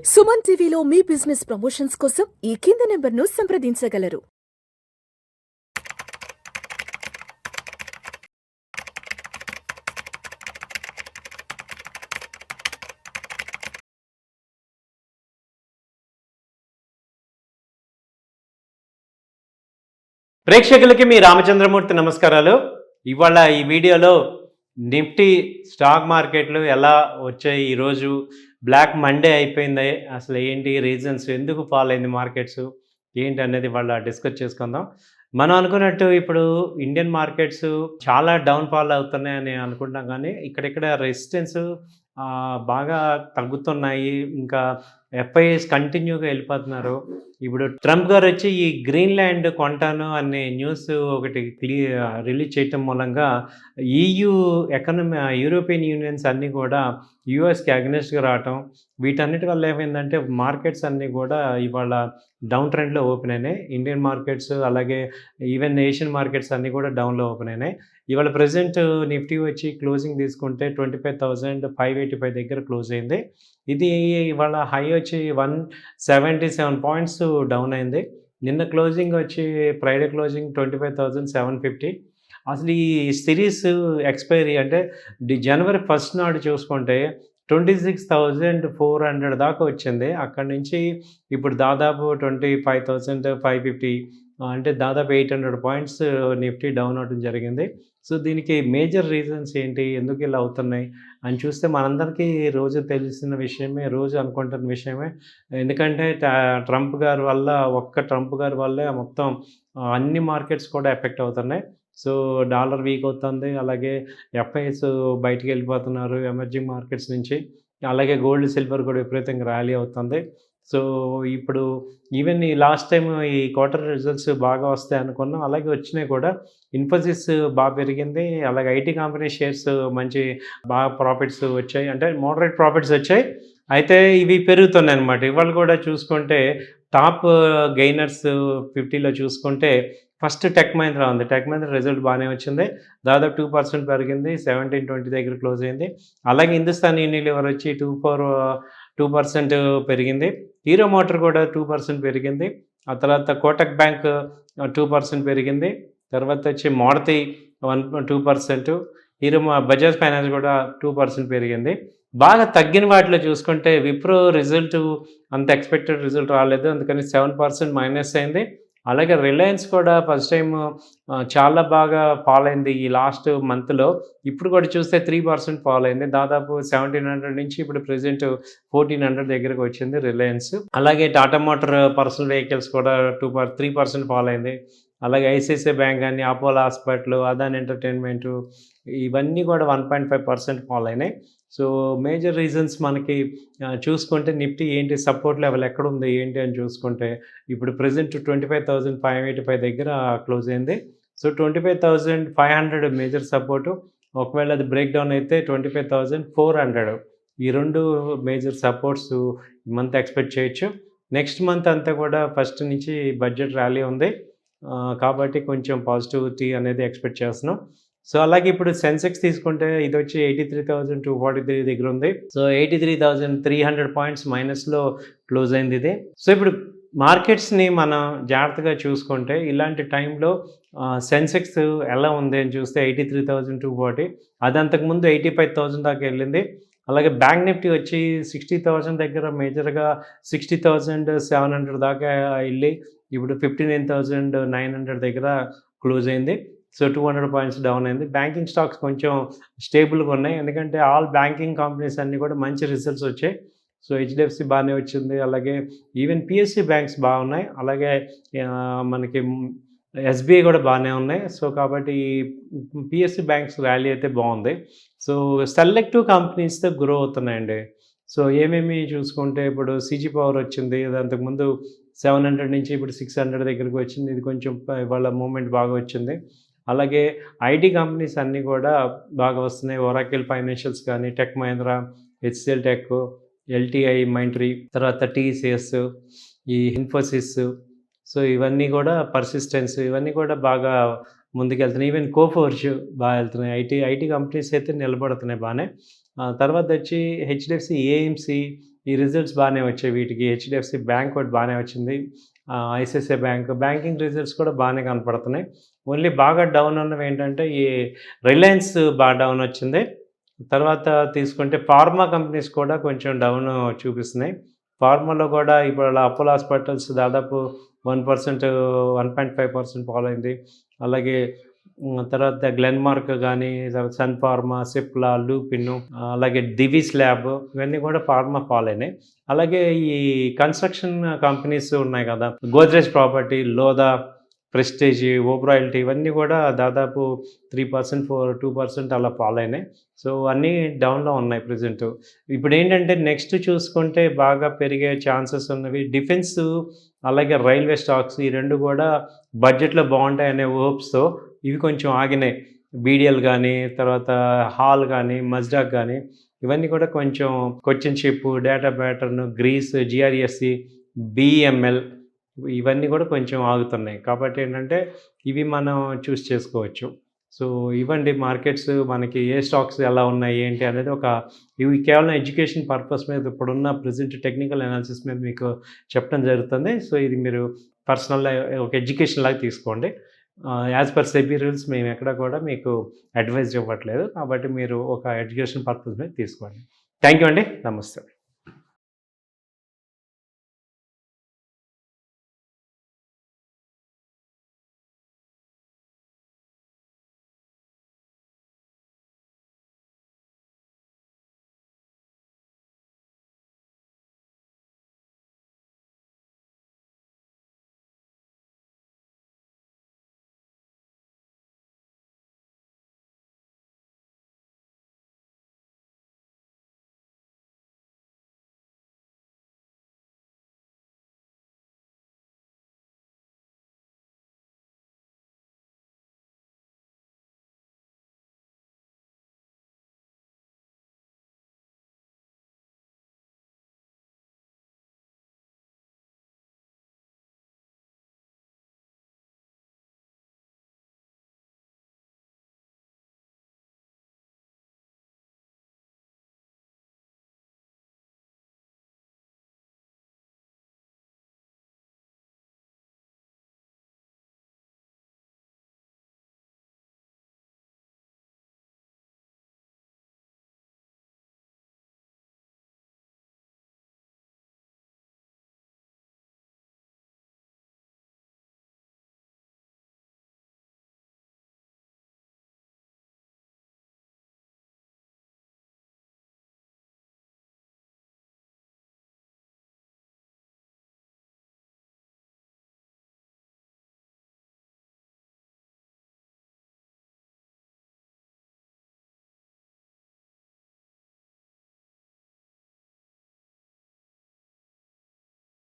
సుమన్ టీవీలో మీ business promotions కోసం ఈ కింది నెంబర్ను సంప్రదించగలరు. ప్రేక్షకులకి మీ రామచంద్రమూర్తి నమస్కారాలు. ఇవాళ ఈ వీడియోలో నిఫ్టీ స్టాక్ మార్కెట్లు ఎలా వచ్చాయి, ఈరోజు బ్లాక్ మండే అయిపోయింది, అసలు ఏంటి రీజన్స్, ఎందుకు ఫాల్ అయింది మార్కెట్స్ ఏంటి అనేది ఇవాళ డిస్కస్ చేసుకుందాం. మనం అనుకున్నట్టు ఇప్పుడు ఇండియన్ మార్కెట్స్ చాలా డౌన్ ఫాల్ అవుతున్నాయని అనుకుంటాం, కానీ ఇక్కడిక్కడ రెసిస్టెన్స్ బాగా తగ్గుతున్నాయి. ఇంకా ఎఫ్ఐఎస్ కంటిన్యూగా వెళ్ళిపోతున్నారు. ఇప్పుడు ట్రంప్ గారు వచ్చి ఈ గ్రీన్లాండ్ కొంటాను అనే న్యూస్ ఒకటి రిలీజ్ చేయటం మూలంగా ఈయూ ఎకనమీ, యూరోపియన్ యూనియన్స్ అన్నీ కూడా యూఎస్కి అగ్నెస్ట్గా రావటం, వీటన్నిటి వల్ల ఏమైందంటే మార్కెట్స్ అన్నీ కూడా ఇవాళ డౌన్ ట్రెండ్లో ఓపెన్ అయినాయి. ఇండియన్ మార్కెట్స్ అలాగే ఈవెన్ ఏషియన్ మార్కెట్స్ అన్నీ కూడా డౌన్లో ఓపెన్ అయినాయి. ఇవాళ ప్రజెంట్ నిఫ్టీ వచ్చి క్లోజింగ్ తీసుకుంటే 25,585 దగ్గర క్లోజ్ అయింది. ఇది ఇవాళ హై వచ్చి 177 పాయింట్స్ డౌన్ అయింది. నిన్న క్లోజింగ్ వచ్చి ఫ్రైడే క్లోజింగ్ 25,750. అసలు ఈ సిరీస్ ఎక్స్పైరీ అంటే జనవరి 1 నాడు చూసుకుంటే 26,400 దాకా వచ్చింది. అక్కడి నుంచి ఇప్పుడు దాదాపు 25,550, అంటే దాదాపు 800 పాయింట్స్ నిఫ్టీ డౌన్ అవడం జరిగింది. సో దీనికి మేజర్ రీజన్స్ ఏంటి, ఎందుకు ఇలా అవుతున్నాయి అని చూస్తే మనందరికీ రోజు తెలిసిన విషయమే, రోజు అనుకుంటున్న విషయమే. ఎందుకంటే ట్రంప్ గారి వల్ల, ఒక్క ట్రంప్ గారి వల్లే మొత్తం అన్ని మార్కెట్స్ కూడా ఎఫెక్ట్ అవుతున్నాయి. సో డాలర్ వీక్ అవుతుంది, అలాగే ఎఫ్ఐఎస్ బయటికి వెళ్ళిపోతున్నారు ఎమర్జింగ్ మార్కెట్స్ నుంచి, అలాగే గోల్డ్ సిల్వర్ కూడా విపరీతంగా ర్యాలీ అవుతుంది. సో ఇప్పుడు ఈవెన్ ఈ లాస్ట్ టైం ఈ క్వార్టర్ రిజల్ట్స్ బాగా వస్తాయి అనుకున్నాం, అలాగే వచ్చినాయి కూడా. ఇన్ఫోసిస్ బాగా పెరిగింది, అలాగే ఐటీ కంపెనీ షేర్స్ మంచి బాగా ప్రాఫిట్స్ వచ్చాయి, అంటే మోడరేట్ ప్రాఫిట్స్ వచ్చాయి. అయితే ఇవి పెరుగుతున్నాయి అన్నమాట. ఇవాళ కూడా చూసుకుంటే టాప్ గెయినర్స్ 50లో చూసుకుంటే ఫస్ట్ టెక్ మహీంద్రా ఉంది. టెక్ మహీంద్రా రిజల్ట్ బాగానే వచ్చింది, దాదాపు 2% పెరిగింది, 1720 దగ్గర క్లోజ్ అయింది. అలాగే హిందుస్థాన్ యూనిలివర్ వచ్చి 2% పెరిగింది. హీరో మోటార్ కూడా 2% పెరిగింది. ఆ తర్వాత కోటక్ బ్యాంక్ 2% పెరిగింది. తర్వాత వచ్చి మారుతి 2%, బజాజ్ ఫైనాన్స్ కూడా 2% పెరిగింది. బాగా తగ్గిన వాటిలో చూసుకుంటే విప్రో రిజల్ట్ అంత ఎక్స్పెక్టెడ్ రిజల్ట్ రాలేదు, అందుకని 7% మైనస్ అయింది. అలాగే రిలయన్స్ కూడా ఫస్ట్ టైం చాలా బాగా ఫాల్ అయింది ఈ లాస్ట్ మంత్లో. ఇప్పుడు కూడా చూస్తే 3% ఫాల్ అయింది, దాదాపు 1700 నుంచి ఇప్పుడు ప్రెజెంట్ 1400 దగ్గరకు వచ్చింది రిలయన్స్. అలాగే టాటా మోటార్ పర్సనల్ వెహికల్స్ కూడా 3% ఫాల్ అయింది. అలాగే ఐసిఐసిఐ బ్యాంక్ కానీ, అపోలో హాస్పిటల్, అదాని ఎంటర్టైన్మెంటు, ఇవన్నీ కూడా 1.5% ఫాల్ అయినాయి. సో మేజర్ రీజన్స్ మనకి చూసుకుంటే నిఫ్టీ ఏంటి, సపోర్ట్ లెవెల్ ఎక్కడ ఉంది ఏంటి అని చూసుకుంటే ఇప్పుడు ప్రజెంట్ 25,585 దగ్గర క్లోజ్ అయింది. సో 25,500 మేజర్ సపోర్టు, ఒకవేళ అది బ్రేక్ డౌన్ అయితే 25,400, ఈ రెండు మేజర్ సపోర్ట్స్ ఈ మంత్ ఎక్స్పెక్ట్ చేయొచ్చు. నెక్స్ట్ మంత్ అంతా కూడా ఫస్ట్ నుంచి బడ్జెట్ ర్యాలీ ఉంది, కాబట్టి కొంచెం పాజిటివిటీ అనేది ఎక్స్పెక్ట్ చేస్తున్నాం. సో అలాగే ఇప్పుడు సెన్సెక్స్ తీసుకుంటే ఇది వచ్చి 83,243 దగ్గర ఉంది. సో 83,300 పాయింట్స్ మైనస్లో క్లోజ్ అయింది ఇది. సో ఇప్పుడు మార్కెట్స్ని మనం జాగ్రత్తగా చూసుకుంటే ఇలాంటి టైంలో సెన్సెక్స్ ఎలా ఉంది అని చూస్తే 83,240, అది అంతకుముందు 85,000 దాకా వెళ్ళింది. అలాగే బ్యాంక్ నిఫ్టీ వచ్చి 60,000 దగ్గర మేజర్గా 60,700 దాకా వెళ్ళి ఇప్పుడు 59,900 దగ్గర క్లోజ్ అయింది. సో 200 పాయింట్స్ డౌన్ అయింది. బ్యాంకింగ్ స్టాక్స్ కొంచెం స్టేబుల్గా ఉన్నాయి, ఎందుకంటే ఆల్ బ్యాంకింగ్ కంపెనీస్ అన్నీ కూడా మంచి రిజల్ట్స్ వచ్చాయి. సో హెచ్డిఎఫ్సి బాగానే వచ్చింది, అలాగే ఈవెన్ పిఎస్సి బ్యాంక్స్ బాగున్నాయి, అలాగే మనకి ఎస్బీఐ కూడా బాగానే ఉన్నాయి. సో కాబట్టి పిఎస్సి బ్యాంక్స్ ర్యాలీ అయితే బాగుంది. సో సెలెక్టివ్ కంపెనీస్తో గ్రో అవుతున్నాయండి. సో ఏమేమి చూసుకుంటే ఇప్పుడు సిజీ పవర్ వచ్చింది, అది అంతకుముందు 700 నుంచి ఇప్పుడు 600 దగ్గరికి వచ్చింది, ఇది కొంచెం ఇవాళ మూమెంట్ బాగా వచ్చింది. అలాగే ఐటీ కంపెనీస్ అన్నీ కూడా బాగా వస్తున్నాయి, ఒరాకిల్ ఫైనాన్షియల్స్ కానీ, tech Mahindra, HCl tech, LTI Mindtree, తర్వాత టీసీఎస్, ఈ ఇన్ఫోసిస్, సో ఇవన్నీ కూడా పర్సిస్టెన్స్, ఇవన్నీ కూడా బాగా ముందుకెళ్తున్నాయి. ఈవెన్ కోఫోర్జ్ బాగా వెళ్తున్నాయి. ఐటీ కంపెనీస్ అయితే నిలబడుతున్నాయి బాగానే. తర్వాత వచ్చి హెచ్డిఎఫ్సి ఏఎంసీ, ఈ రిజల్ట్స్ బాగానే వచ్చాయి వీటికి. హెచ్డిఎఫ్సి బ్యాంక్ ఒకటి బాగానే వచ్చింది. ఐసిఐసిఐ బ్యాంక్ బ్యాంకింగ్ రిజల్ట్స్ కూడా బాగానే కనపడుతున్నాయి. ఓన్లీ బాగా డౌన్ ఉన్నవి ఏంటంటే ఈ రిలయన్స్ బాగా డౌన్ వచ్చింది. తర్వాత తీసుకుంటే ఫార్మా కంపెనీస్ కూడా కొంచెం డౌన్ చూపిస్తున్నాయి. ఫార్మాలో కూడా ఇప్పుడు అపోలో హాస్పిటల్స్ దాదాపు 1%, 1.5% ఫాలో అయింది. అలాగే తర్వాత గ్లెన్మార్క్ కానీ, సన్ ఫార్మా, సిప్లా, లూపిన్, అలాగే దివిస్ ల్యాబ్ ఇవన్నీ కూడా ఫార్మా ఫాలో అయినాయి. అలాగే ఈ కన్స్ట్రక్షన్ కంపెనీస్ ఉన్నాయి కదా, గోద్రేజ్ ప్రాపర్టీ, లోదా, ప్రెస్టేజ్, ఓబ్రాయిల్టీ ఇవన్నీ కూడా దాదాపు 3%, 2% అలా ఫాలో అయినాయి. సో అన్నీ డౌన్లో ఉన్నాయి ప్రజెంట్. ఇప్పుడు ఏంటంటే నెక్స్ట్ చూసుకుంటే బాగా పెరిగే ఛాన్సెస్ ఉన్నవి డిఫెన్స్, అలాగే రైల్వే స్టాక్స్. ఈ రెండు కూడా బడ్జెట్లో బాగుంటాయనే హోప్స్తో ఇవి కొంచెం ఆగినాయి. బీడిఎల్ కానీ, తర్వాత హాల్ కానీ, మజ్డాక్ కానీ ఇవన్నీ కూడా కొంచెం కొచ్చిన్ షిప్, డేటా ప్యాటర్న్, గ్రీస్, జిఆర్ఎస్సి, బిఎంఎల్ ఇవన్నీ కూడా కొంచెం ఆగుతున్నాయి. కాబట్టి ఏంటంటే ఇవి మనం చూస్ చేసుకోవచ్చు. సో ఇవ్వండి మార్కెట్స్ మనకి ఏ స్టాక్స్ ఎలా ఉన్నాయి ఏంటి అనేది ఇవి కేవలం ఎడ్యుకేషన్ పర్పస్ మీద ఇప్పుడున్న ప్రెజెంట్ టెక్నికల్ అనాలిసిస్ మీద మీకు చెప్పడం జరుగుతుంది. సో ఇది మీరు పర్సనల్ ఒక ఎడ్యుకేషన్ లాగా తీసుకోండి. యాజ్ పర్ సెబీ రూల్స్ మేము ఎక్కడ కూడా మీకు అడ్వైజ్ ఇవ్వట్లేదు. కాబట్టి మీరు ఒక ఎడ్యుకేషన్ పర్పస్ మీద తీసుకోండి. థ్యాంక్ యూ అండి. నమస్తే.